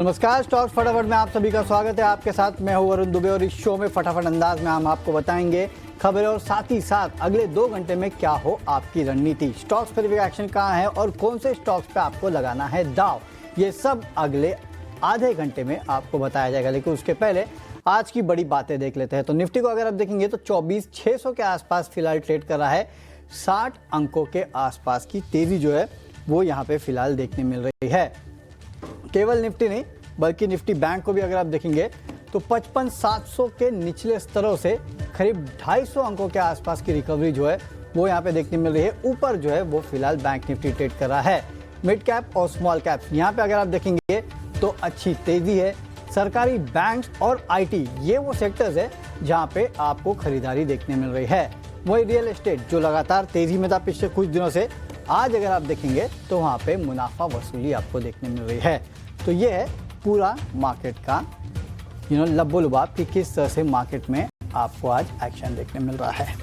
नमस्कार, स्टॉक्स फटाफट में आप सभी का स्वागत है। आपके साथ मैं हूं वरुण दुबे और इस शो में फटाफट अंदाज में हम आपको बताएंगे खबरें और साथ ही साथ अगले 2 घंटे में क्या हो आपकी रणनीति, स्टॉक स्पेसिफिक एक्शन कहां है और कौन से स्टॉक्स पे आपको लगाना है दाव, ये सब अगले आधे घंटे में आपको बताया जाएगा। लेकिन उसके पहले आज की बड़ी बातें देख लेते हैं। तो निफ्टी को अगर आप देखेंगे तो 24,600 के आसपास फिलहाल ट्रेड कर रहा है। 60 अंकों के आसपास की तेजी जो है वो यहाँ पे फिलहाल देखने मिल रही है। केवल निफ्टी नहीं बल्कि निफ्टी बैंक को भी अगर आप देखेंगे तो 55,700 के निचले स्तरों से करीब 250 अंकों के आसपास की रिकवरी जो है वो यहाँ पे देखने मिल रही है। ऊपर जो है वो फिलहाल बैंक निफ्टी ट्रेड कर रहा है। मिड कैप और स्मॉल कैप यहाँ पे अगर आप देखेंगे तो अच्छी तेजी है। सरकारी बैंक्स और आईटी ये वो सेक्टर्स है जहाँ पे आपको खरीदारी देखने मिल रही है। वही रियल एस्टेट जो लगातार तेजी में था पिछले कुछ दिनों से, आज अगर आप देखेंगे तो वहाँ पे मुनाफा वसूली आपको देखने मिल रही है। तो ये है पूरा मार्केट का लब्बो लुबाब कि किस तरह से मार्केट में आपको आज एक्शन देखने मिल रहा है।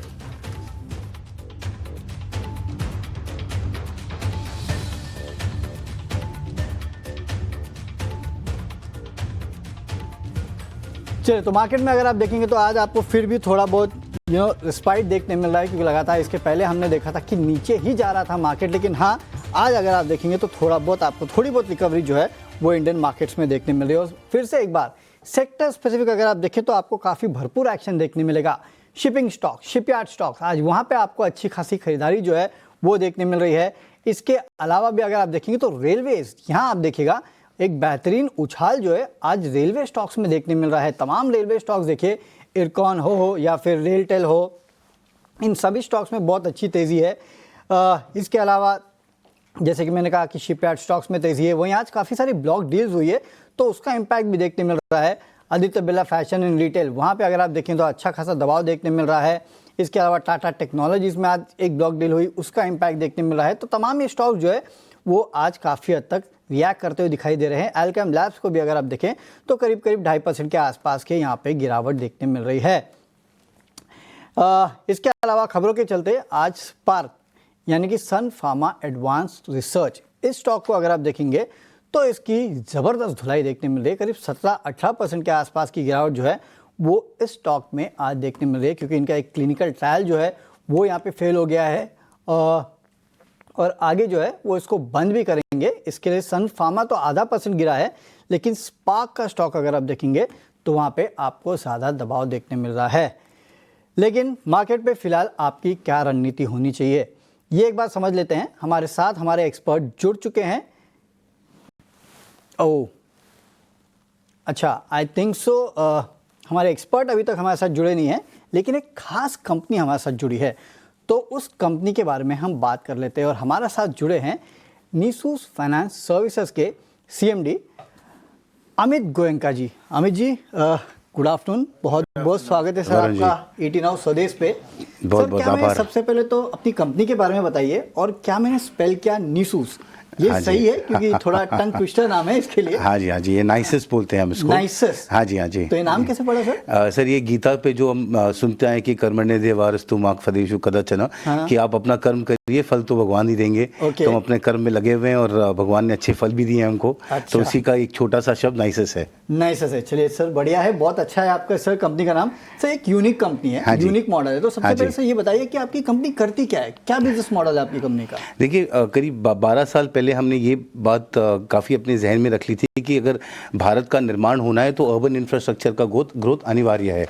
चलिए, तो मार्केट में अगर आप देखेंगे तो आज आपको फिर भी थोड़ा बहुत रिस्पाइट देखने मिल रहा है, क्योंकि लगातार इसके पहले हमने देखा था कि नीचे ही जा रहा था मार्केट। लेकिन हाँ, आज अगर आप देखेंगे तो थोड़ी बहुत रिकवरी जो है वो इंडियन मार्केट्स में देखने मिल रही है। और फिर से एक बार सेक्टर स्पेसिफिक अगर आप देखें तो आपको काफ़ी भरपूर एक्शन देखने मिलेगा। शिपिंग स्टॉक, शिपयार्ड स्टॉक्स, आज वहाँ पे आपको अच्छी खासी खरीदारी जो है वो देखने मिल रही है। इसके अलावा भी अगर आप देखेंगे तो रेलवेज, यहाँ आप देखिएगा एक बेहतरीन उछाल जो है आज रेलवे स्टॉक्स में देखने मिल रहा है। तमाम रेलवे स्टॉक्स देखिए, इरकॉन हो या फिर रेलटेल हो, इन सभी स्टॉक्स में बहुत अच्छी तेज़ी है। इसके अलावा जैसे कि मैंने कहा कि शिपयार्ड स्टॉक्स में तेज़ी है, वहीं आज काफ़ी सारी ब्लॉक डील्स हुई है तो उसका इम्पैक्ट भी देखने मिल रहा है। Aditya Birla fashion and retail, वहाँ पे अगर आप देखें तो अच्छा खासा दबाव देखने मिल रहा है। इसके अलावा टाटा टेक्नोलॉजीज़ में आज एक ब्लॉक डील हुई, उसका इम्पैक्ट देखने मिल रहा है। तो तमाम ये स्टॉक जो है वो आज काफ़ी हद तक रिएक्ट करते हुए दिखाई दे रहे हैं। एल्केम लैब्स को भी अगर आप देखें तो करीब 2.5% के आसपास के यहाँ पे गिरावट देखने मिल रही है। इसके अलावा खबरों के चलते आज स्पार्क यानी कि सन फार्मा एडवांस्ड रिसर्च, इस स्टॉक को अगर आप देखेंगे तो इसकी ज़बरदस्त धुलाई देखने मिल रही है। करीब 17-18% के आसपास की गिरावट जो है वो इस स्टॉक में आज देखने मिल रही है, क्योंकि इनका एक क्लिनिकल ट्रायल जो है वो यहाँ पे फेल हो गया है और आगे जो है वो इसको बंद भी करेंगे। इसके लिए सन फार्मा तो 0.5% गिरा है, लेकिन स्पार्क का स्टॉक अगर आप देखेंगे तो वहाँ पे आपको ज़्यादा दबाव देखने मिल रहा है। लेकिन मार्केट पे फिलहाल आपकी क्या रणनीति होनी चाहिए, ये एक बार समझ लेते हैं। हमारे साथ हमारे एक्सपर्ट जुड़ चुके हैं। ओह अच्छा, आई थिंक सो हमारे एक्सपर्ट अभी तक हमारे साथ जुड़े नहीं हैं, लेकिन एक खास कंपनी हमारे साथ जुड़ी है, तो उस कंपनी के बारे में हम बात कर लेते हैं। और हमारे साथ जुड़े हैं निसूस फाइनेंस सर्विसेज के सीएमडी अमित गोयनका जी। अमित जी, गुड आफ्टरनून, बहुत बहुत स्वागत है सर आपका 18 हाउस स्वदेश पे। बहुत बहुत आभार। सबसे पहले तो अपनी कंपनी के बारे में बताइए, और क्या मैंने स्पेल किया निसूस, ये हाँ सही है? क्योंकि थोड़ा टंग ट्विस्टर नाम है इसके लिए। हाँ जी, ये नाइसिस बोलते हैं हम इसको। नाइसिस? हाँ जी। तो ये नाम कैसे पड़ा सर? सर, ये गीता पे जो हम सुनते हैं कि कर्मण्य देवारस्तु मा फलेषु कदाचन, कि आप अपना कर्म करिए, फल तो भगवान ही देंगे। तो हम अपने कर्म में लगे हुए हैं और भगवान ने अच्छे फल भी दिए हैं हमको। अच्छा। तो उसी का एक छोटा सा शब्द नाइसिस है। नाइसिस है, चलिए सर, बढ़िया है, बहुत अच्छा है आपका सर कंपनी का नाम। सर एक यूनिक कंपनी है। हाँ, यूनिक मॉडल है। तो सबसे पहले सर ये बताइए कि आपकी कंपनी करती क्या है, क्या बिजनेस मॉडल है आपकी कंपनी का? देखिए, करीब 12 साल पहले हमने ये बात काफ़ी अपने जहन में रख ली थी कि अगर भारत का निर्माण होना है तो अर्बन इंफ्रास्ट्रक्चर का ग्रोथ अनिवार्य है।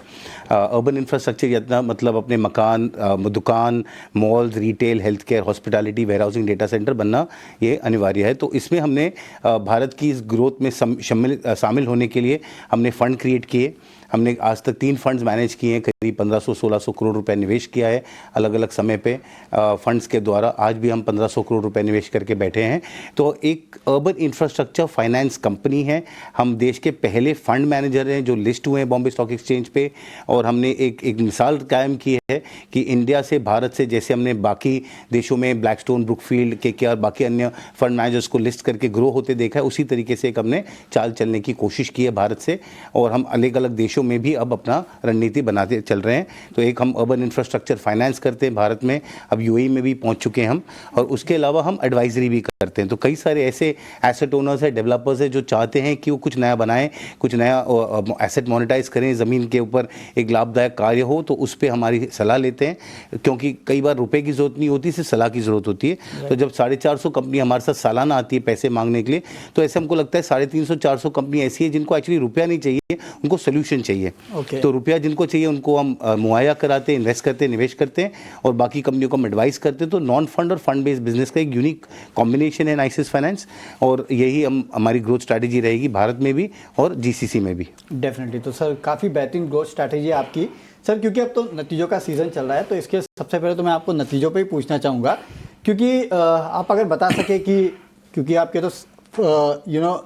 अर्बन इंफ्रास्ट्रक्चर इतना मतलब अपने मकान, दुकान, malls, retail, health care, hospitality, warehousing, data centre बनना ये अनिवार्य है। तो इसमें हमने भारत की इस ग्रोथ में शामिल होने के लिए हमने फ़ंड क्रिएट किए। हमने आज तक 3 फंड्स मैनेज किए हैं, करीब 1500-1600 करोड़ रुपए निवेश किया है अलग अलग समय पे फंड्स के द्वारा। आज भी हम 1500 करोड़ रुपए निवेश करके बैठे हैं। तो एक अर्बन इंफ्रास्ट्रक्चर फाइनेंस कंपनी है। हम देश के पहले फंड मैनेजर हैं जो लिस्ट हुए हैं बॉम्बे स्टॉक एक्सचेंज पे। और हमने एक मिसाल कायम की है कि इंडिया से, भारत से, जैसे हमने बाकी देशों में ब्लैकस्टोन, ब्रुकफील्ड, केकेआर, बाकी अन्य फंड मैनेजर्स को लिस्ट करके ग्रो होते देखा है, उसी तरीके से एक हमने चाल चलने की कोशिश की है भारत से। और हम अलग अलग देशों में भी अब अपना रणनीति बनाते चल रहे हैं। तो एक हम अर्बन इंफ्रास्ट्रक्चर फाइनेंस करते हैं भारत में, अब यूएई में भी पहुंच चुके हैं हम, और उसके अलावा हम एडवाइजरी भी करते हैं। तो कई सारे ऐसे एसेट ओनर्स हैं, डेवलपर्स हैं जो चाहते हैं कि वो कुछ नया बनाएं, कुछ नया एसेट मोनेटाइज करें, ज़मीन के ऊपर एक लाभदायक कार्य हो, तो उस पर हमारी सलाह लेते हैं, क्योंकि कई बार रुपए की ज़रूरत नहीं होती, सिर्फ सलाह की ज़रूरत होती है। तो जब 450 कंपनी हमारे साथ सालाना आती है पैसे मांगने के लिए, तो ऐसे हमको लगता है 350-400 कंपनी ऐसी है जिनको एक्चुअली रुपया नहीं चाहिए, उनको सोल्यूशन चाहिए। तो रुपया जिनको चाहिए उनको हम मुहैया कराते हैं, इन्वेस्ट करते हैं, निवेश करते हैं, और बाकी कंपनियों को हम एडवाइस करते हैं। तो नॉन फंड और फंड बेस्ड बिजनेस का एक यूनिक कॉम्बिनेशन है नाइसिस फाइनेंस, और यही हमारी ग्रोथ स्ट्रैटेजी रहेगी भारत में भी और जीसीसी में भी। डेफिनेटली। तो सर काफ़ी बेहतरीन ग्रोथ स्ट्रैटेजी है आपकी सर, क्योंकि अब तो नतीजों का सीज़न चल रहा है, तो इसके सबसे पहले तो मैं आपको नतीजों पे ही पूछना चाहूँगा, क्योंकि आप अगर बता सके कि क्योंकि आपके तो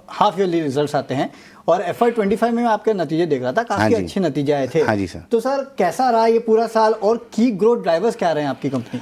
हाफ ईयरली रिजल्ट्स आते हैं, और FY25 में आपके नतीजे देख रहा था, काफ़ी अच्छे नतीजे आए थे। हाँ जी सर। तो सर कैसा रहा ये पूरा साल, और की ग्रोथ ड्राइवर्स क्या रहे हैं आपकी कंपनी?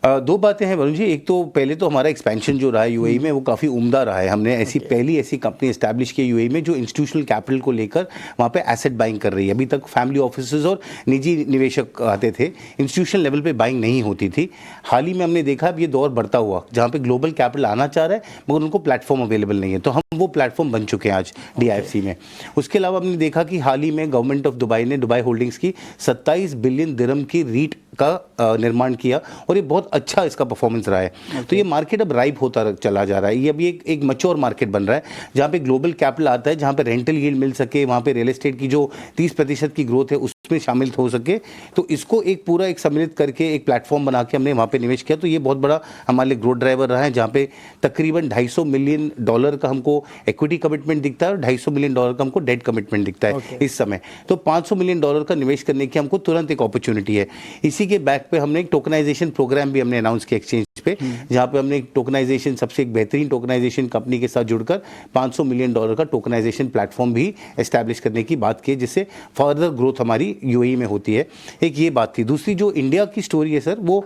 दो बातें हैं वरुण जी। एक तो पहले तो हमारा एक्सपेंशन जो रहा है यूएई में, वो काफ़ी उम्दा रहा है। हमने पहली ऐसी कंपनी एस्टैब्लिश की यूएई में जो इंस्टीट्यूशनल कैपिटल को लेकर वहाँ पे एसेट बाइंग कर रही है। अभी तक फैमिली ऑफिसेज और निजी निवेशक आते थे, इंस्टीट्यूशनल लेवल पे बाइंग नहीं होती थी। हाल ही में हमने देखा अब ये दौर बढ़ता हुआ, जहाँ पे ग्लोबल कैपिटल आना चाह रहा है मगर उनको प्लेटफॉर्म अवेलेबल नहीं है, तो हम वो प्लेटफॉर्म बन चुके हैं आज DIFC में। उसके अलावा हमने देखा कि हाल ही में गवर्नमेंट ऑफ दुबई ने दुबई होल्डिंग्स की 27 बिलियन दिरहम की रीट का निर्माण किया, और ये बहुत अच्छा इसका परफॉर्मेंस रहा है। तो ये मार्केट अब राइप होता चला जा रहा है। ये अभी एक मैच्योर मार्केट बन रहा है, जहाँ पे ग्लोबल कैपिटल आता है, जहाँ पे रेंटल यील्ड मिल सके, वहाँ पे रियल एस्टेट की जो 30% की ग्रोथ है उसमें शामिल हो सके। तो इसको एक पूरा एक सम्मिलित करके एक प्लेटफॉर्म बना के हमने वहाँ पे निवेश किया। तो ये बहुत बड़ा हमारे लिए ग्रोथ ड्राइवर रहा है, जहाँ पे तकरीबन $250 मिलियन का हमको इक्विटी कमिटमेंट दिखता है, और $250 मिलियन का हमको डेट कमिटमेंट दिखता है इस समय। तो $500 मिलियन का निवेश करने की हमको तुरंत एक अपॉर्चुनिटी है। इसी के बैक पे हमने एक टोकनाइजेशन प्रोग्राम भी हमने अनाउंस किया एक्सचेंज पे, जहाँ पे हमने एक टोकनाइजेशन, सबसे एक बेहतरीन टोकनाइजेशन कंपनी के साथ जुड़कर $500 मिलियन का टोकनाइजेशन प्लेटफॉर्म भी एस्टैब्लिश करने की बात की, जिससे फर्दर ग्रोथ हमारी यूएई में होती है। एक ये बात थी। दूसरी जो इंडिया की स्टोरी है सर, वो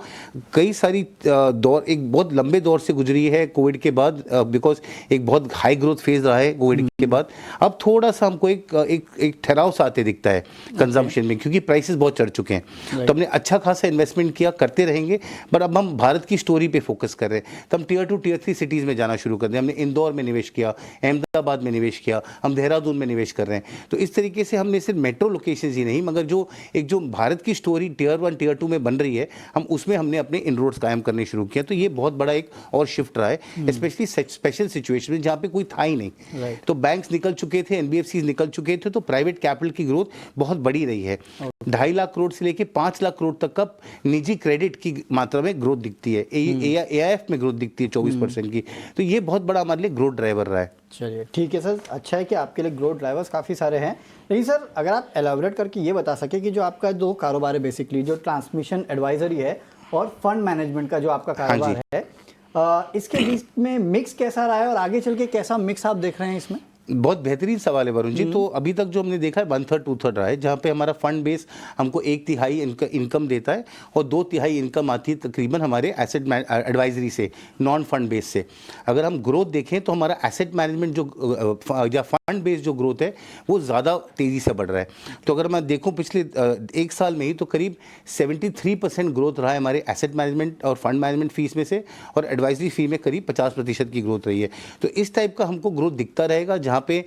कई सारी दौर, एक बहुत लंबे दौर से गुजरी है कोविड के बाद, बिकॉज एक बहुत हाई ग्रोथ फेज रहा है कोविड के बाद। अब थोड़ा सा हमको एक ठहराव सा आते दिखता है कंजम्पशन में, क्योंकि प्राइसेस बहुत चढ़ चुके हैं। तो हमने अच्छा खासा इन्वेस्टमेंट किया, करते रहेंगे, बट अब हम भारत की स्टोरी पे फोकस कर रहे हैं। तो हम Tier 2 Tier 3 सिटीज़ में जाना शुरू कर दिया। हमने इंदौर में निवेश किया, अहमदाबाद में निवेश किया, हम देहरादून में निवेश कर रहे हैं। तो इस तरीके से हमने सिर्फ मेट्रो लोकेशंस ही नहीं, मगर जो भारत की स्टोरी Tier 1 Tier 2 में बन रही है, हम उसमें हमने अपने इनरोड्स कायम करने शुरू किया। तो ये बहुत बड़ा एक और शिफ्ट रहा है, स्पेशली स्पेशल सिचुएशन में जहाँ पे कोई था ही नहीं। तो बैंक्स निकल चुके थे, NBFCs निकल चुके थे, तो प्राइवेट कैपिटल की ग्रोथ बहुत बड़ी रही है। 2.5 लाख करोड़ से लेके 5 लाख करोड़ तक का निजी क्रेडिट की मात्रा में ग्रोथ दिखती है, AIF में ग्रोथ दिखती है 24% की। तो ये बहुत बड़ा हमारे लिए ग्रोथ ड्राइवर रहा है। चलिए ठीक है सर, अच्छा है कि आपके लिए ग्रोथ ड्राइवर्स काफ़ी सारे हैं। लेकिन सर अगर आप एलाबोरेट करके ये बता सके कि जो आपका दो कारोबार है बेसिकली, जो ट्रांसमिशन एडवाइजरी है और फंड मैनेजमेंट का जो आपका कारोबार है, इसके बीच में मिक्स कैसा रहा है, और आगे चल के कैसा मिक्स आप देख रहे हैं इसमें? बहुत बेहतरीन सवाल है वरुण जी। तो अभी तक जो हमने देखा है 1/3 2/3 रहा है, जहाँ पे हमारा फंड बेस हमको 1/3 इनकम देता है, और 2/3 इनकम आती है तकरीबन हमारे एसेट एडवाइजरी से, नॉन फंड बेस से। अगर हम ग्रोथ देखें तो हमारा एसेट मैनेजमेंट जो या फंड बेस जो ग्रोथ है वो ज़्यादा तेज़ी से बढ़ रहा है। तो अगर मैं देखूँ पिछले एक साल में ही तो करीब 73% ग्रोथ रहा है हमारे एसेट मैनेजमेंट और फंड मैनेजमेंट फीस में से, और एडवाइजरी फी में करीब 50% की ग्रोथ रही है। तो इस टाइप का हमको ग्रोथ दिखता रहेगा, जहाँ पे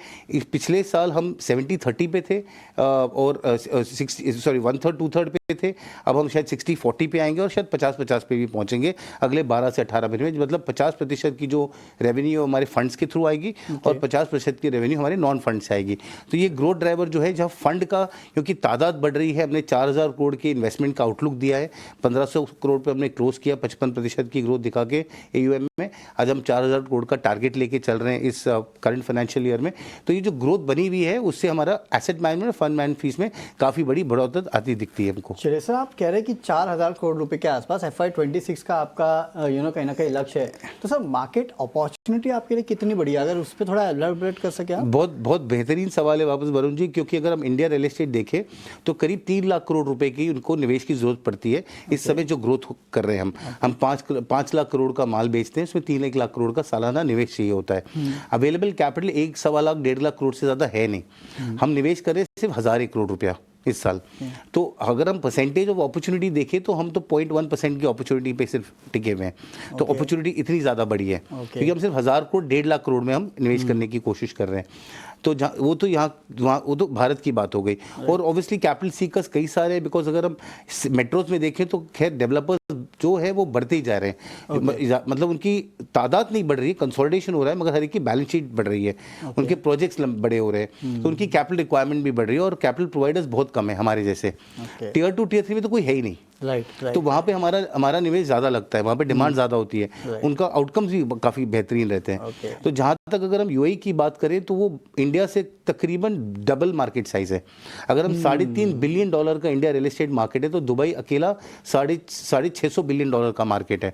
पिछले साल हम 70-30 पे थे, और 1/3 2/3 पे थे। अब हम शायद 60-40 पे आएंगे, और शायद 50-50 पे भी पहुंचेंगे अगले 12 से 18 महीने में। मतलब 50% की जो रेवेन्यू हमारे फंड्स के थ्रू आएगी, और 50% की रेवेन्यू हमारे नॉन फंड से आएगी। तो ये ग्रोथ ड्राइवर जो है, जहाँ फंड का क्योंकि तादाद बढ़ रही है, हमने 4000 करोड़ के इन्वेस्टमेंट का आउटलुक दिया है, 1500 करोड़ पे हमने क्लोज किया 55% की ग्रोथ दिखा के AUM में। आज हम 4000 करोड़ का टारगेट लेके चल रहे हैं इस करंट फाइनेंशियल ईयर में। तो ये जो ग्रोथ बनी हुई है, उससे हमारा एसेट मैनेजमेंट और फंड मैनेजमेंट फीस में काफ़ी बड़ी बढ़ोतरी आती दिखती है हमको। चलिए सर, आप कह रहे हैं कि 4000 करोड़ रुपए के आसपास FY26 का आपका कहीं ना कहीं लक्ष्य है। तो सर मार्केट अपॉर्चुनिटी आपके लिए कितनी बड़ी है, अगर उस पर थोड़ा एलाबोरेट कर सके आप? बहुत बेहतरीन सवाल है वापस वरुण जी, क्योंकि अगर हम इंडिया रियल एस्टेट देखें तो करीब 3 लाख करोड़ रुपए की उनको निवेश की जरूरत पड़ती है इस समय जो ग्रोथ कर रहे हैं हम 5 लाख करोड़ का माल बेचते हैं, उसमें 3 लाख करोड़ का सालाना निवेश चाहिए होता है। अवेलेबल कैपिटल 1 सवा लाख 1.5 लाख करोड़ से ज़्यादा है नहीं। हम निवेश करें सिर्फ 1000 करोड़ रुपया इस साल। तो अगर हम परसेंटेज ऑफ अपॉर्चुनिटी देखें तो हम तो 0.1% की अपॉर्चुनिटी पे सिर्फ टिके हुए हैं। तो अपॉर्चुनिटी इतनी ज़्यादा बड़ी है क्योंकि हम सिर्फ 1000 करोड़ 1.5 लाख करोड़ में हम इन्वेस्ट करने की कोशिश कर रहे हैं। तो वो तो यहाँ वहाँ वो तो भारत की बात हो गई। और ऑब्वियसली कैपिटल सीकर्स कई सारे हैं, बिकॉज अगर हम मेट्रोज में देखें तो खैर डेवलपर्स जो है वो बढ़ते ही जा रहे हैं। मतलब उनकी तादाद नहीं बढ़ रही है, कंसोलिडेशन हो रहा है, मगर हर एक की बैलेंस शीट बढ़ रही है। उनके प्रोजेक्ट्स बड़े हो रहे हैं, तो उनकी कैपिटल रिक्वायरमेंट भी बढ़ रही है और कैपिटल प्रोवाइडर्स बहुत कम है हमारे जैसे। टियर 2 टियर 3 में तो कोई है ही नहीं। तो वहाँ पे हमारा निवेश ज़्यादा लगता है, वहाँ पे डिमांड ज़्यादा होती है, उनका आउटकम्स भी काफ़ी बेहतरीन रहते हैं। तो जहाँ तक अगर हम यूएई की बात करें तो वो इंडिया से तकरीबन डबल मार्केट साइज है। अगर हम $3.5 बिलियन का इंडिया रियल एस्टेट मार्केट है तो दुबई अकेला 650 बिलियन डॉलर का मार्केट है,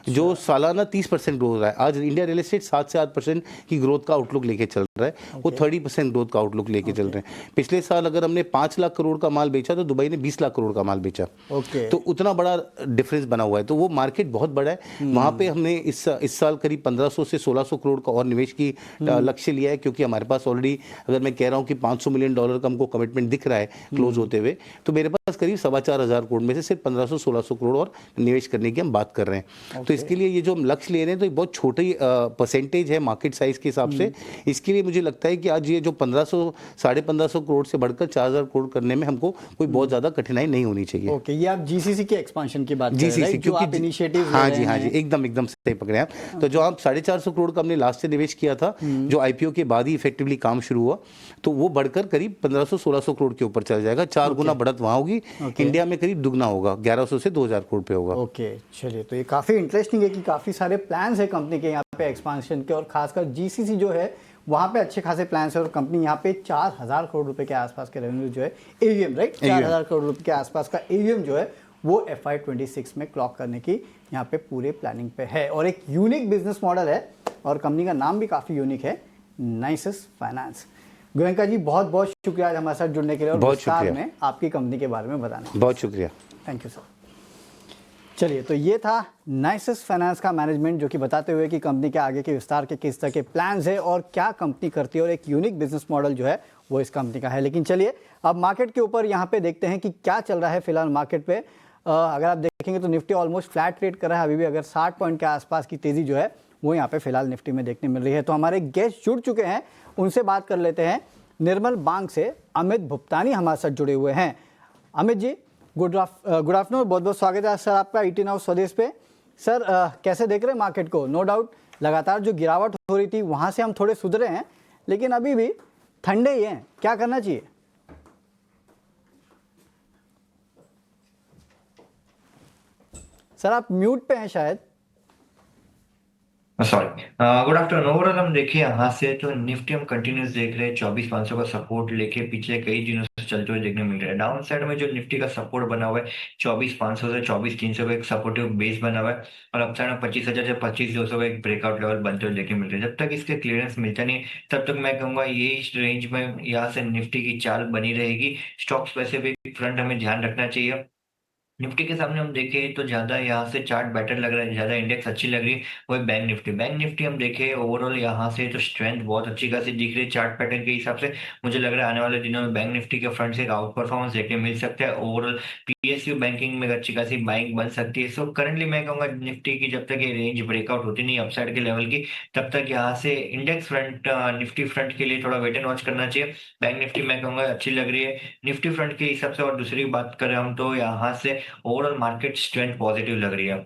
जो सालाना 30% ग्रोथ रहा है। आज इंडिया रियल एस्टेट 7 से 8% की ग्रोथ का आउटलुक लेके चल रहा है, वो 30% ग्रोथ का आउटलुक लेके चल रहे हैं। पिछले साल अगर हमने 5 लाख करोड़ का माल बेचा तो दुबई ने 20 लाख करोड़ का माल बेचा। तो उतना बड़ा डिफरेंस बना हुआ है, तो वो मार्केट बहुत बड़ा है। वहाँ पे हमने इस साल करीब 1500 से 1600 करोड़ का और निवेश की लक्ष्य लिया है, क्योंकि हमारे पास ऑलरेडी अगर मैं कह रहा हूँ कि $500 मिलियन का हमको कमिटमेंट दिख रहा है क्लोज होते हुए, तो मेरे पास करीब 4,500 करोड़ में से सिर्फ 1500-1600 करोड़ और निवेश करने की हम बात कर रहे हैं। तो इसके लिए ये जो हम लक्ष्य ले रहे हैं तो ये बहुत छोटी परसेंटेज है मार्केट साइज के हिसाब से। इसके लिए मुझे लगता है कि आज ये जो 1500-1550 करोड़ से बढ़कर 4000 करोड़ करने में हमको कोई बहुत ज्यादा कठिनाई नहीं होनी चाहिए। ओके, ये आप जीसीसी के एक्सपेंशन की बात कर रहे हैं, जो आप इनिशिएटिव हाँ जी एकदम सही पकड़े आप। तो जो आप 450 करोड़ का हमने लास्ट से निवेश किया था, जो आईपीओ के बाद ही इफेक्टिवली काम शुरू हुआ, तो वो बढ़कर करीब 1500-1600 करोड़ के ऊपर चल जाएगा। 4 गुना बढ़त वहाँ होगी, इंडिया में करीब दुगना होगा, 1100 से 2000 करोड़ पे होगा। ओके, चलिए, तो ये काफ़ी इंटरेस्टिंग है कि काफ़ी सारे प्लान्स है कंपनी के यहाँ पे एक्सपांशन के, और खासकर जीसीसी जो है वहाँ पे अच्छे खासे प्लान्स है, और कंपनी यहाँ पे 4000 करोड़ रुपए के आसपास के रेवेन्यू जो है एयूएम, राइट, 4000 करोड़ रुपए के आसपास का एयूएम जो है वो FY26 में क्लॉक करने की यहाँ पे पूरे प्लानिंग पे है। और एक यूनिक बिजनेस मॉडल है, और कंपनी का नाम भी काफ़ी यूनिक है, नाइसिस फाइनेंस। गोयनका जी, बहुत बहुत शुक्रिया आज हमारे साथ जुड़ने के लिए और विस्तार में आपकी कंपनी के बारे में बताने। बहुत शुक्रिया, थैंक यू सर। चलिए, तो ये था नाइसिस फाइनेंस का मैनेजमेंट, जो कि बताते हुए कि कंपनी के आगे के विस्तार के किस तरह के प्लान्स है और क्या कंपनी करती है, और एक यूनिक बिजनेस मॉडल जो है वो इस कंपनी का है। लेकिन चलिए अब मार्केट के ऊपर यहाँ पे देखते हैं कि क्या चल रहा है फिलहाल मार्केट पे। अगर आप देखेंगे तो निफ्टी ऑलमोस्ट फ्लैट ट्रेड कर रहा है अभी भी, अगर 60 पॉइंट के आसपास की तेज़ी जो है वो यहाँ पे फिलहाल निफ्टी में देखने मिल रही है। तो हमारे गेस्ट जुड़ चुके हैं, उनसे बात कर लेते हैं। निर्मल बैंक से अमित भुप्तानी हमारे साथ जुड़े हुए हैं। अमित जी, गुड आफ्टरनून, बहुत बहुत स्वागत है सर आपका ईटी नाउ स्वदेश पे। सर, कैसे देख रहे हैं मार्केट को? नो डाउट लगातार जो गिरावट हो रही थी वहाँ से हम थोड़े सुधरे हैं, लेकिन अभी भी ठंडे ही हैं, क्या करना चाहिए? सर आप म्यूट पे हैं शायद। Sorry, good afternoon. ओवरऑल हम देखिए यहाँ से तो निफ्टी हम कंटिन्यूस देख रहे हैं, 24,500 का सपोर्ट लेके पिछले कई दिनों से चलते हुए देखने मिल रहा है। डाउन साइड में जो निफ्टी का सपोर्ट बना हुआ है 24,500 से 24,300 का एक सपोर्टिव बेस बना हुआ है, और अपसाइड में 25,000 से 25,200 का एक ब्रेकआउट लेवल बनते हुए देखने मिल रहे हैं। जब तक इसके क्लियरेंस मिलता नहीं तब तक मैं कहूंगा ये इस रेंज में यहाँ से निफ्टी की चाल बनी रहेगी। स्टॉक स्पेसिफिक फ्रंट हमें ध्यान रखना चाहिए। निफ्टी के सामने हम देखें तो ज्यादा यहाँ से चार्ट बेटर लग रहा है, ज्यादा इंडेक्स अच्छी लग रही है, वो बैंक निफ्टी हम देखें ओवरऑल यहाँ से तो स्ट्रेंथ बहुत अच्छी खासी दिख रही है चार्ट पैटर्न के हिसाब से। मुझे लग रहा है आने वाले दिनों में बैंक निफ्टी के फ्रंट से एक आउट परफॉर्मेंस देखने मिल सकता है। ओवरऑल पीएसयू बैंकिंग में अच्छी खासी बाइंग बन सकती है। सो करंटली मैं कहूंगा निफ्टी की जब तक ये रेंज ब्रेकआउट होती नहीं अपसाइड के लेवल की, तब तक यहाँ से इंडेक्स फ्रंट निफ्टी फ्रंट के लिए थोड़ा वेट एंड वॉच करना चाहिए। बैंक निफ्टी मैं कहूंगा अच्छी लग रही है निफ्टी फ्रंट के हिसाब से। और दूसरी बात करें हम तो यहाँ से ओवरऑल मार्केट स्ट्रेंथ पॉजिटिव लग रही है।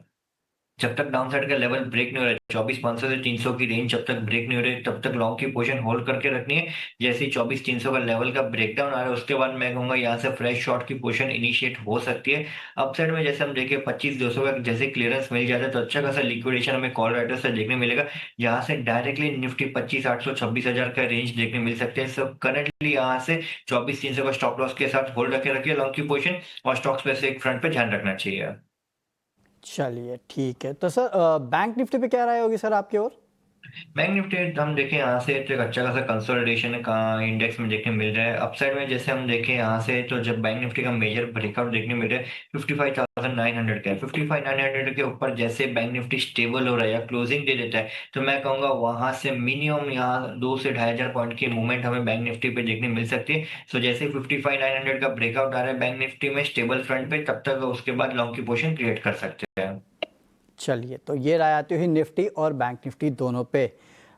जब तक डाउन साइड का लेवल ब्रेक नहीं हो रहा है 24,500 से 300 की रेंज जब तक ब्रेक नहीं हो रही तब तक लॉन्ग की पोजीशन होल्ड करके रखनी है। जैसे ही 24,300 का लेवल का ब्रेकडाउन आ रहा है उसके बाद मैं कहूंगा यहाँ से फ्रेश शॉर्ट की पोजीशन इनिशिएट हो सकती है। अपसाइड में जैसे हम देखें 25,200 का जैसे क्लियरेंस मिल जाता है तो अच्छा खासा लिक्विडेशन हमें कॉल राइटर्स से देखने मिलेगा, जहां से डायरेक्टली निफ्टी 25,800 26,000 का रेंज देखने मिल सकते हैं। सब करंटली यहाँ से 24,300 का स्टॉप लॉस के साथ होल्ड रखे रखिए लॉन्ग की पोजीशन, और स्टॉक्स पे से एक फ्रंट पे ध्यान रखना चाहिए। चलिए ठीक है, तो सर बैंक निफ्टी पे क्या राय होगी सर आपकी ओर? बैंक निफ्टी हम देखें यहाँ से तो एक अच्छा खासा कंसोलिडेशन का इंडेक्स में देखने मिल रहा है। अपसाइड में जैसे हम देखें यहाँ से तो जब बैंक निफ्टी का मेजर ब्रेकआउट देखने मिल रहा है 55,900 का, 55,900 के ऊपर जैसे बैंक निफ्टी स्टेबल हो रहा है या क्लोजिंग दे देता है तो मैं कहूंगा वहां से मिनिमम यहाँ 2 से 2,500 पॉइंट की मूवमेंट हमें बैंक निफ्टी पे देखने मिल सकती है। सो जैसे 55,900 का ब्रेकआउट आ रहा है बैंक निफ्टी में स्टेबल फ्रंट पे, तब तक उसके बाद लॉन्ग की पोजीशन क्रिएट कर सकते हैं। चलिए, तो ये राय आती हुई निफ्टी और बैंक निफ्टी दोनों पे।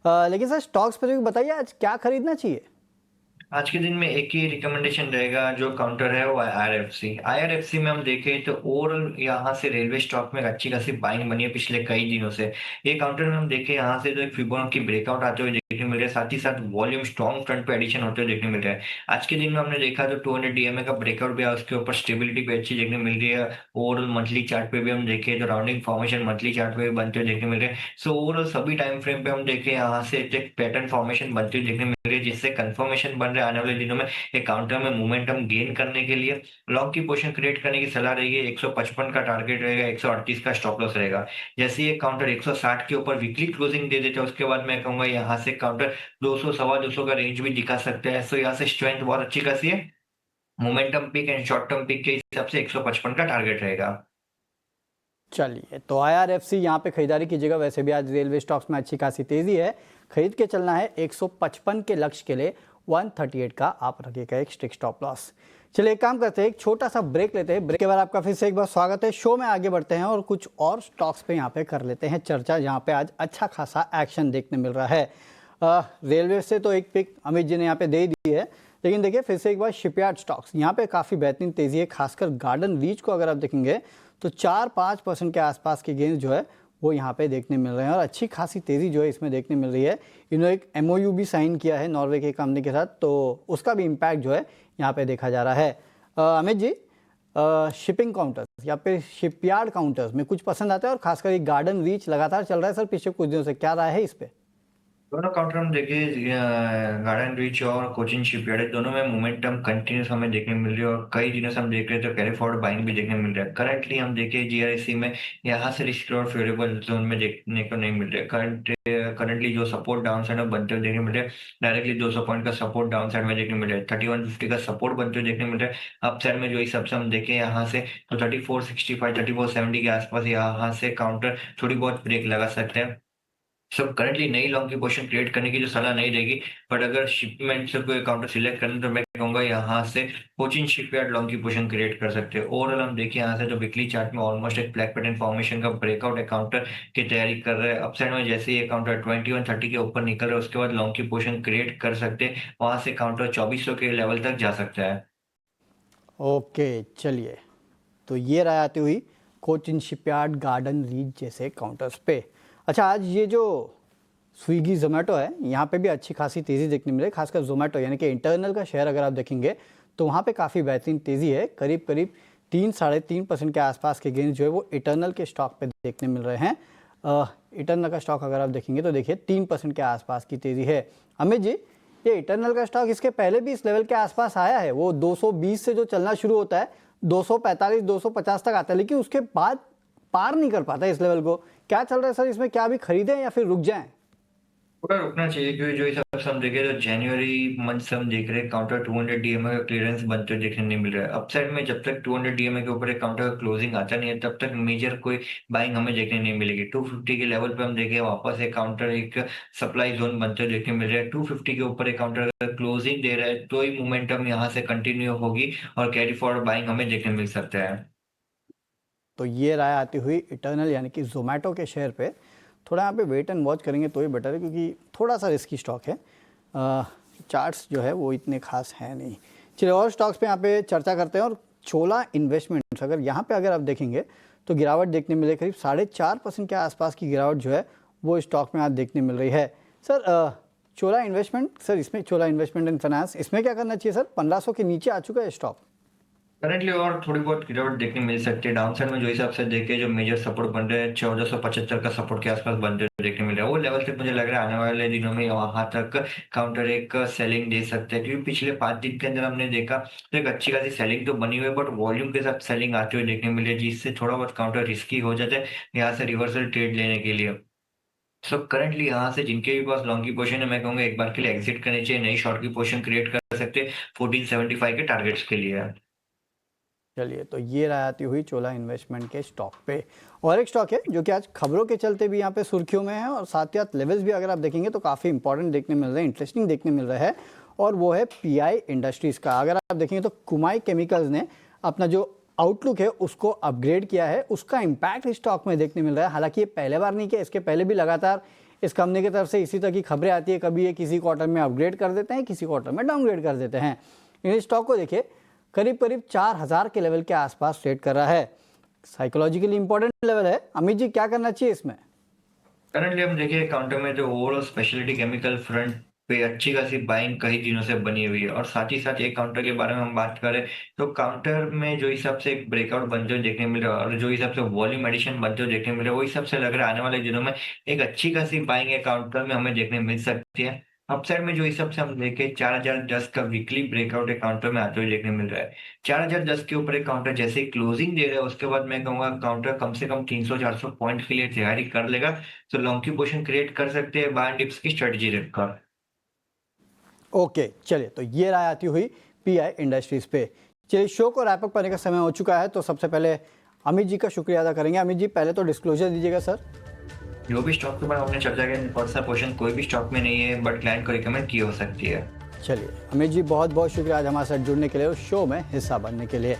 लेकिन सर स्टॉक्स पे बताइए आज क्या खरीदना चाहिए। आज के दिन में एक ही रिकमेंडेशन रहेगा, जो काउंटर है वो आईआरएफसी। आईआरएफसी में हम देखें तो ओवरऑल यहाँ से रेलवे स्टॉक में एक अच्छी खासी बाइंग बनी है पिछले कई दिनों से। ये काउंटर में हम देखें यहाँ से तो एक फिबोनाची ब्रेकआउट आते हुए देखने मिल रहा है, साथ ही साथ वॉल्यूम स्ट्रॉन्ग फ्रंट पे एडिशन होते हुए देखने मिल रहा है। आज के दिन में हमने देखा तो 200 डीएमए का ब्रेकआउट भी है, उसके ऊपर स्टेबिलिटी भी अच्छी देखने मिल रही है। ओवरऑल मंथली चार्ट पे भी हम देखें तो राउंडिंग फॉर्मेशन मंथली चार्ट पे भी बनते हुए देखने मिल रहे हैं। सो ओवरऑल सभी टाइम फ्रेम पे हम देखें यहाँ से एक पैटर्न फॉर्मेशन बनती हुई देखने मिल रही है, जिससे कंफर्मेशन बन रहा है आने वाले दिनों में एक काउंटर में मोमेंटम गेन करने के लिए लॉन्ग की पोजीशन क्रिएट करने की सलाह रहेगी। 155 का टारगेट रहेगा, 138 का स्टॉप लॉस रहेगा। जैसे ये काउंटर 160 के ऊपर वीकली क्लोजिंग दे देता है उसके बाद मैं कहूंगा यहाँ से काउंटर 200 सवा 200 का रेंज भी दिखा सकते हैं। सो यहाँ से स्ट्रेंथ बहुत अच्छी खासी है। Momentum pick and short term pick के हिसाब से 155 का टारगेट रहेगा। चलिए, तो आईआरएफसी यहाँ पे खरीदारी कीजिएगा। वैसे भी आज रेलवे स्टॉक्स में अच्छी खासी तेजी है, खरीद के चलना है। 155 के लक्ष्य के लिए 138 का आप रखिएगा एक स्ट्रिक्ट स्टॉप लॉस। चलिए एक काम करते हैं, एक छोटा सा ब्रेक लेते हैं। ब्रेक के बाद आपका फिर से एक बार स्वागत है। शो में आगे बढ़ते हैं और कुछ और स्टॉक्स पे यहाँ पे कर लेते हैं चर्चा, जहाँ पे आज अच्छा खासा एक्शन देखने मिल रहा है। रेलवे से तो एक पिक अमित जी ने यहाँ पे दे दी है, लेकिन देखिए फिर से एक बार शिपयार्ड स्टॉक्स यहाँ पे काफ़ी बेहतरीन तेजी है। खासकर गार्डन रीच को अगर आप देखेंगे तो 4-5% के आसपास के गेंस जो है वो यहाँ पे देखने मिल रहे हैं और अच्छी खासी तेज़ी जो है इसमें देखने मिल रही है। इन्होंने एक एमओयू भी साइन किया है नॉर्वे के कंपनी के साथ, तो उसका भी इम्पैक्ट जो है यहाँ पे देखा जा रहा है। अमित जी, शिपिंग काउंटर्स या फिर शिपयार्ड काउंटर्स में कुछ पसंद आता है, और खासकर ये गार्डन रीच लगातार चल रहा है सर पिछले कुछ दिनों से, क्या राय है इस पे। दोनों काउंटर हम देखें, गार्डन रीच और कोचिन शिपयार्ड दोनों में मोमेंटम कंटिन्यूस हमें देखने मिल रही है और कई दिनों से हम देख रहे हैं तो कैरी फॉरवर्ड बाइंग भी देखने मिल रहा है। करंटली हम देखें जीआरएसी में यहाँ से रिस्क और फेवरेबल जोन में देखने को नहीं मिल रहा है। करंटली जो सपोर्ट डाउन साइड में बनते हुए देखने मिल रहा है, डायरेक्टली 200 पॉइंट का सपोर्ट डाउन साइड में देखने मिल रहा है, 3150 का सपोर्ट बनते हुए देखने मिल रहा है। अप साइड में जो हिसाब से हम देखें यहाँ से तो 3465 3470 के आसपास यहाँ से काउंटर थोड़ी बहुत ब्रेक लगा सकते हैं। सब करंटली नई लॉन्ग की पोजीशन क्रिएट करने की जो सलाह नहीं रहेगी, बट अगर शिपमेंट से कोई काउंटर सिलेक्ट करना तो मैं कहूंगा यहाँ से कोचिन शिपयार्ड लॉन्ग की पोजीशन क्रिएट कर सकते हैं। ओवरऑल हम देखिए यहाँ से जो वीकली चार्ट में ऑलमोस्ट एक ब्लैक पैटर्न फॉर्मेशन का ब्रेकआउट है काउंटर की तैयारी कर रहा है। अपसाइड में जैसे ये काउंटर 2130 के ऊपर निकल रहा है उसके बाद लॉन्ग की पोजीशन क्रिएट कर सकते हैं, वहां से काउंटर 2400 के लेवल तक जा सकता है। ओके, चलिए, तो ये राय आती हुई कोचिन शिपयार्ड, गार्डन रीच जैसे काउंटर्स पे। अच्छा, आज ये जो स्विगी जोमेटो है यहाँ पे भी अच्छी खासी तेज़ी देखने मिले, खासकर जोमेटो यानी कि इंटरनल का शेयर अगर आप देखेंगे तो वहाँ पे काफ़ी बेहतरीन तेज़ी है। करीब करीब 3-3.5% के आसपास के गेंस जो है वो इंटरनल के स्टॉक पे देखने मिल रहे हैं। इंटरनल का स्टॉक अगर आप देखेंगे तो देखिए 3% के आसपास की तेज़ी है। अमित जी, ये इंटरनल का स्टॉक इसके पहले भी इस लेवल के आसपास आया है, वो 220 से जो चलना शुरू होता है 245 250 तक आता है, लेकिन उसके बाद पार नहीं कर पाता इस लेवल को। क्या चल रहा है सर इसमें, क्या अभी खरीदें या फिर रुक जाएं। थोड़ा रुकना चाहिए क्योंकि जो हिसाब से हम देखें तो जनवरी मंथ से हम देख रहे हैं काउंटर 200 डीएमए का क्लियरेंस बनते हुए देखने नहीं मिल रहा है। अपसाइड में जब तक 200 डीएमए के ऊपर एक काउंटर का क्लोजिंग आता नहीं है तब तक मेजर कोई बाइंग हमें देखने नहीं मिलेगी। 250 के लेवल पे हम देखें वापस एक काउंटर एक सप्लाई जोन बनते हुए देखने मिल रहा है। 250 के ऊपर एक काउंटर क्लोजिंग दे रहा है तो ही मोमेंटम यहाँ से कंटिन्यू होगी और कैरी फॉरवर्ड बाइंग हमें देखने मिल सकता है। तो ये राय आती हुई इटर्नल यानी कि जोमेटो के शेयर पे थोड़ा यहाँ पे वेट एंड वॉच करेंगे तो ही बेटर है, क्योंकि थोड़ा सा रिस्की स्टॉक है। चार्ट्स जो है वो इतने खास हैं नहीं। चलिए और स्टॉक्स पे यहाँ पे चर्चा करते हैं। और छोला इन्वेस्टमेंट्स अगर आप देखेंगे तो गिरावट देखने मिले, करीब 4.5% के आसपास की गिरावट जो है वो स्टॉक में आज देखने मिल रही है। सर चोला इन्वेस्टमेंट, सर इसमें चोला इन्वेस्टमेंट एंड फाइनेंस, इसमें क्या करना चाहिए सर। 1500 के नीचे आ चुका है स्टॉक। करंटली और थोड़ी बहुत गिरावट देखने मिल सकती है। डाउन साइड में जो हिसाब से देखे जो मेजर सपोर्ट बन रहे हैं 1475 का सपोर्ट के आसपास बनते हुए देखने मिल रहा है, वो लेवल तक मुझे लग रहा है आने वाले दिनों में वहां तक काउंटर एक सेलिंग दे सकते हैं। क्योंकि पिछले 5 दिन के अंदर हमने देखा तो एक अच्छी खासी सेलिंग तो बनी हुई है, बट वॉल्यूम के साथ सेलिंग आते हुए देखने मिली है, जिससे थोड़ा बहुत काउंटर रिस्की हो जाता है यहाँ से रिवर्सल ट्रेड लेने के लिए। सो करंटली यहाँ से जिनके भी पास लॉन्ग की पोजीशन है, मैं कहूँगा एक बार के लिए एग्जिट करनी चाहिए, नई शॉर्ट की पोजीशन क्रिएट कर सकते हैं 1475 के टारगेट्स के लिए। चलिए, तो ये राय आती हुई चोला इन्वेस्टमेंट के स्टॉक पे। और एक स्टॉक है जो कि आज खबरों के चलते भी यहाँ पे सुर्खियों में है, और साथ ही साथ लेवल्स भी अगर आप देखेंगे तो काफ़ी इंपॉर्टेंट देखने मिल रहे हैं, इंटरेस्टिंग देखने मिल रहा है, और वो है पीआई इंडस्ट्रीज़ का। अगर आप देखेंगे तो कुमाई केमिकल्स ने अपना जो आउटलुक है उसको अपग्रेड किया है, उसका इम्पैक्ट स्टॉक में देखने मिल रहा है। हालांकि ये पहले बार नहीं किया, इसके पहले भी लगातार इस कंपनी की तरफ से इसी तरह की खबरें आती है, कभी ये किसी क्वार्टर में अपग्रेड कर देते हैं, किसी क्वार्टर में डाउनग्रेड कर देते हैं। इन स्टॉक को देखिए करीब करीब 4000 के लेवल के आसपास ट्रेड कर रहा है, साइकोलॉजिकली इंपॉर्टेंट लेवल है। अमित जी, क्या करना चाहिए इसमें? करंटली हम देखिए काउंटर में जो ओवरऑल स्पेशलिटी केमिकल फ्रंट पे अच्छी खासी बाइंग कई दिनों से बनी हुई है, और साथ ही साथ एक काउंटर के बारे में हम बात करें तो काउंटर में जो हिसाब से एक ब्रेकआउट बनते हुए देखने मिल रहा है और जो हिसाब से वॉल्यूम एडिशन बनते हुए देखने मिल रहा है, वो हिसाब से लग रहा है आने वाले दिनों में एक अच्छी खासी बाइंग है काउंटर में हमें देखने मिल सकती है। अपसाइड में जो हिसाब से हम देखें 4010 का वीकली ब्रेकआउट एक काउंटर में आते हुए देखने मिल रहा है। 4010 के ऊपर एक काउंटर जैसे ही क्लोजिंग दे रहा है उसके बाद मैं कहूंगा काउंटर कम से कम 300-400 पॉइंट के लिए तैयारी कर लेगा, तो लॉन्ग की पोजीशन क्रिएट कर सकते हैं बाय डिप्स की स्ट्रेटजी रखकर। ओके, चलिए, तो ये राय आती हुई पीआई इंडस्ट्रीज पे। चलिए, शो को रैप अप करने का समय हो चुका है, तो सबसे पहले अमित जी का शुक्रिया अदा करेंगे। अमित जी, पहले तो डिस्क्लोजर दीजिएगा सर। जो भी स्टॉक के बारे में हमने चर्चा की पर्सनल पोजीशन कोई भी स्टॉक में नहीं है, बट क्लाइंट को रिकमेंड की हो सकती है। चलिए अमित जी, बहुत बहुत शुक्रिया आज हमारे साथ जुड़ने के लिए और शो में हिस्सा बनने के लिए।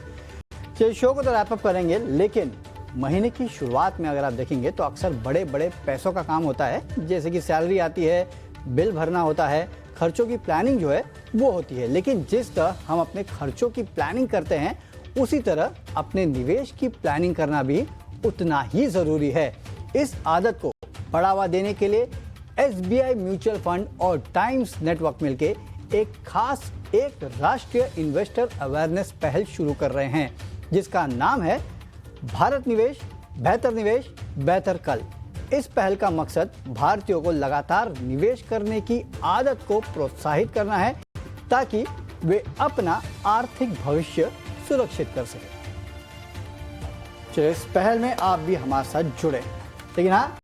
चलिए, शो को तो रैप अप करेंगे, लेकिन महीने की शुरुआत में अगर आप देखेंगे तो अक्सर बड़े बड़े पैसों का काम होता है, जैसे कि सैलरी आती है, बिल भरना होता है, खर्चों की प्लानिंग जो है वो होती है। लेकिन जिस तरह हम अपने खर्चों की प्लानिंग करते हैं, उसी तरह अपने निवेश की प्लानिंग करना भी उतना ही ज़रूरी है। इस आदत को बढ़ावा देने के लिए एसबीआई म्यूचुअल फंड और टाइम्स नेटवर्क मिलकर एक राष्ट्रीय इन्वेस्टर अवेयरनेस पहल शुरू कर रहे हैं, जिसका नाम है भारत निवेश, बेहतर कल। इस पहल का मकसद भारतीयों को लगातार निवेश करने की आदत को प्रोत्साहित करना है, ताकि वे अपना आर्थिक भविष्य सुरक्षित कर सकें। चलिए, इस पहल में आप भी हमारे साथ जुड़े, लेकिन हाँ,